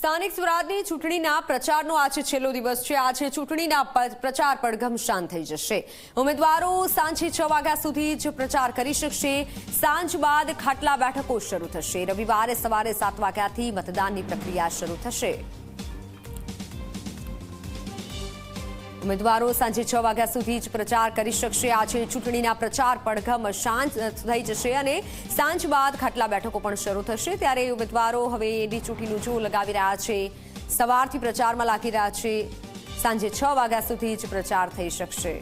સ્થાનિક સ્વરાજની ચૂંટણીના પ્રચારનો આજે છેલ્લો દિવસ છે। આજે ચૂંટણીના પ્રચાર પડઘમ શાંત થઈ જશે। ઉમેદવારો સાંજે 6 વાગ્યા સુધી જ પ્રચાર કરી શકશે। સાંજ બાદ ખાટલા બેઠકો શરૂ થશે। રવિવારે સવારે 7 વાગ્યાથી મતદાનની પ્રક્રિયા શરૂ થશે। ઉમેદવારો સાંજે 6 વાગ્યા સુધી જ પ્રચાર કરી શકશે। આજે ચૂંટણીના પ્રચાર પડઘમ શાંત થઈ જશે અને સાંજ બાદ ખાટલા બેઠકો પણ શરૂ થશે। ત્યારે ઉમેદવારો હવે એડી ચૂંટણીનું જોર લગાવી રહ્યા છે। સવારથી પ્રચારમાં લાગી રહ્યા છે। સાંજે 6 વાગ્યા સુધી જ પ્રચાર થઈ શકશે।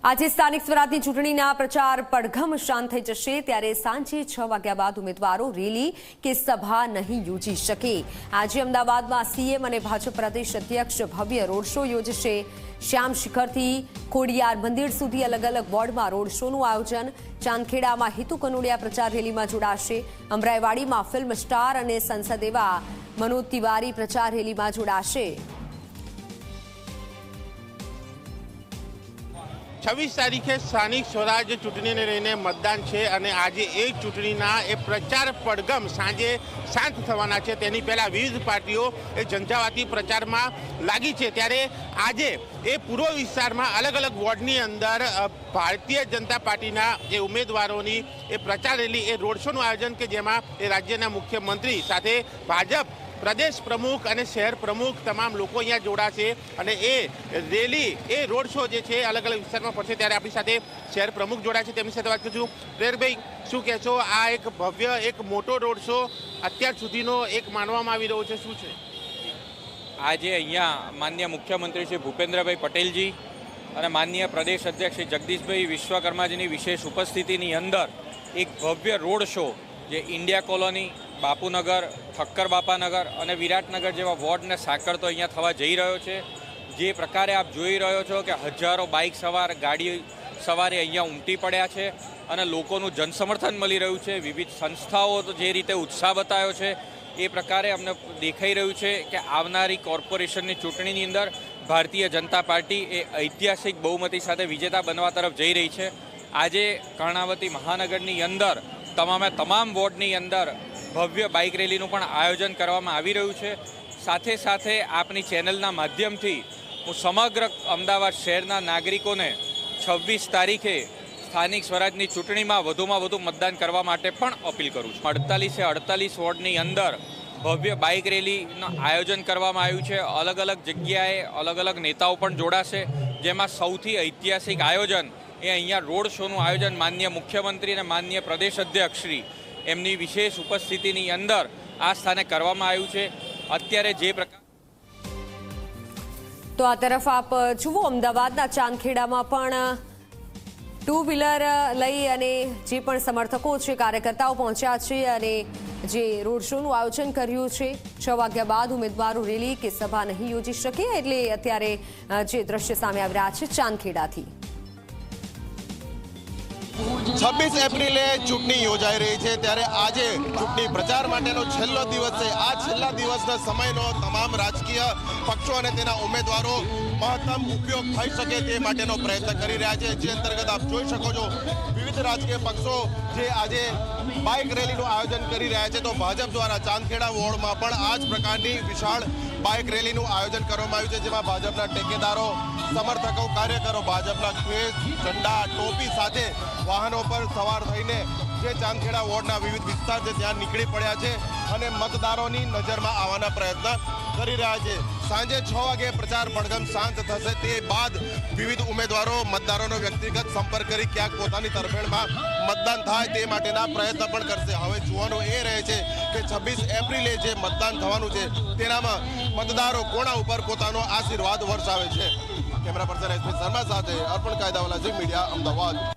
આજે સ્થાનિક સ્વરાજની ચૂંટણીના પ્રચાર પડઘમ શાંત થઈ જશે। ત્યારે સાંજે 6 વાગ્યા બાદ ઉમેદવારો રેલી કે સભા નહીં યોજી શકે। આજે અમદાવાદમાં સીએમ અને ભાજપ પ્રદેશ અધ્યક્ષ ભવ્ય રોડ શો યોજશે। શ્યામ શિખરથી ખોડિયાર મંદિર સુધી અલગ અલગ વોર્ડમાં રોડ શોનું આયોજન। ચાંદખેડામાં હિતુ કનોડિયા પ્રચાર રેલીમાં જોડાશે। અમરાઈવાડીમાં ફિલ્મ સ્ટાર અને સંસદ એવા મનોજ તિવારી પ્રચાર રેલીમાં જોડાશે। 26 તારીખે સ્થાનિક સ્વરાજ ચૂંટણીને લઈને મતદાન છે અને આજે એ ચૂંટણીના એ પ્રચાર પડઘમ સાંજે શાંત થવાના છે। તેની પહેલાં વિવિધ પાર્ટીઓ એ ઝંઝાવાતી પ્રચારમાં લાગી છે। ત્યારે આજે એ પૂર્વ વિસ્તારમાં અલગ અલગ વોર્ડની અંદર ભારતીય જનતા પાર્ટીના એ ઉમેદવારોની એ પ્રચાર રેલી એ રોડ શોનું આયોજન કે જેમાં એ રાજ્યના મુખ્યમંત્રી સાથે ભાજપ પ્રદેશ પ્રમુખ અને શહેર પ્રમુખ તમામ લોકો અહીંયા જોડાશે અને એ રેલી એ રોડ શો જે છે અલગ અલગ વિસ્તારમાં પડશે। ત્યારે આપણી સાથે શહેર પ્રમુખ જોડાય છે, તેમની સાથે વાત કરીશું। પ્રેરભાઈ, શું કહેશો? આ એક ભવ્ય એક મોટો રોડ શો અત્યાર સુધીનો એક માનવામાં આવી રહ્યો છે, શું છે? આજે અહીંયા માનનીય મુખ્યમંત્રી શ્રી ભૂપેન્દ્રભાઈ પટેલજી અને માનનીય પ્રદેશ અધ્યક્ષ શ્રી જગદીશભાઈ વિશ્વકર્માજીની વિશેષ ઉપસ્થિતિની અંદર એક ભવ્ય રોડ શો જે ઇન્ડિયા કોલોની, બાપુનગર, ઠક્કર બાપાનગર અને વિરાટનગર જેવા વોર્ડને સાંકળતો અહીંયા થવા જઈ રહ્યો છે। જે પ્રકારે આપ જોઈ રહ્યો છો કે હજારો બાઇક સવાર, ગાડી સવારે અહીંયા ઉમટી પડ્યા છે અને લોકોનું જનસમર્થન મળી રહ્યું છે। વિવિધ સંસ્થાઓ જે રીતે ઉત્સાહ બતાવ્યો છે એ પ્રકારે અમને દેખાઈ રહ્યું છે કે આવનારી કોર્પોરેશનની ચૂંટણીની અંદર ભારતીય જનતા પાર્ટી એ ઐતિહાસિક બહુમતી સાથે વિજેતા બનવા તરફ જઈ રહી છે। આજે કર્ણાવતી મહાનગરની અંદર તમામ વોર્ડની અંદર ભવ્ય બાઇક રેલીનું પણ આયોજન કરવામાં આવી રહ્યું છે। સાથે સાથે આપની ચેનલના માધ્યમથી હું સમગ્ર અમદાવાદ શહેરના નાગરિકોને 26 તારીખે સ્થાનિક સ્વરાજની ચૂંટણીમાં વધુમાં વધુ મતદાન કરવા માટે પણ અપીલ કરું છું। 48 વોર્ડની અંદર ભવ્ય બાઇક રેલીનું આયોજન કરવામાં આવ્યું છે। અલગ અલગ જગ્યાએ અલગ અલગ નેતાઓ પણ જોડાશે, જેમાં સૌથી ઐતિહાસિક આયોજન એ અહીંયા રોડ શોનું આયોજન માનનીય મુખ્યમંત્રી અને માનનીય પ્રદેશ અધ્યક્ષ શ્રી એમની વિશેષ ઉપસ્થિતિની અંદર આ સ્થાને કરવામાં આવ્યું છે। અત્યારે જે પ્રકાર તો આ તરફ આપ જુઓ, અમદાવાદના ચાંદખેડામાં પણ 2 વ્હીલર લઈ અને જે પણ સમર્થકો છે, કાર્યકર્તાઓ પહોંચ્યા છે અને જે રોડ શોનું આયોજન કર્યું છે। 6 વાગ્યા બાદ ઉમેદવારો રેલી કે સભા નહીં યોજી શકે, એટલે અત્યારે જે દ્રશ્ય સામે આવી રહ્યા છે ચાંદખેડાથી। 26 એપ્રિલે ચૂંટણી યોજાઈ રહી છે, ત્યારે આજે ચૂંટણી પ્રચાર માટેનો છેલ્લો દિવસ છે। આ છેલ્લા દિવસના સમયનો તમામ રાજકીય પક્ષો અને તેના ઉમેદવારો મહત્તમ ઉપયોગ થઈ શકે તે માટેનો પ્રયત્ન કરી રહ્યા છે। જે અંતર્ગત આપ જોઈ શકો છો વિવિધ રાજકીય પક્ષો જે આજે બાઇક રેલીનું આયોજન કરી રહ્યા છે, તો ભાજપ દ્વારા ચાંદખેડા વોર્ડમાં પણ આ જ પ્રકારની વિશાળ બાઇક રેલીનું આયોજન કરવામાં આવ્યું છે, જેમાં ભાજપના ટેકેદારો, સમર્થકો, કાર્યકરો ભાજપના ધ્વજ, ઝંડા, ટોપી સાથે વાહનો પર સવાર થઈને જે ચાંદખેડા વોર્ડના વિવિધ વિસ્તાર છે ત્યાં નીકળી પડ્યા છે અને મતદારોની નજરમાં આવવાના પ્રયત્ન કરી રહ્યા છે। સાંજે 6 વાગે પ્રચાર પડઘમ શાંત થશે, તે બાદ વિવિધ ઉમેદવારો મતદારોનો વ્યક્તિગત સંપર્ક કરી ક્યાંક પોતાની તરફેણમાં મતદાન થાય તે માટેના પ્રયત્ન પણ કરશે। હવે જોવાનું એ રહે છે કે 26 એપ્રિલે જે મતદાન થવાનું છે તેનામાં મતદારો કોના ઉપર પોતાનો આશીર્વાદ વરસાવે છે। કેમેરા પર્સન એસપી શર્મા સાથે અર્પણ કાયદાવાલા, ઝી મીડિયા, અમદાવાદ।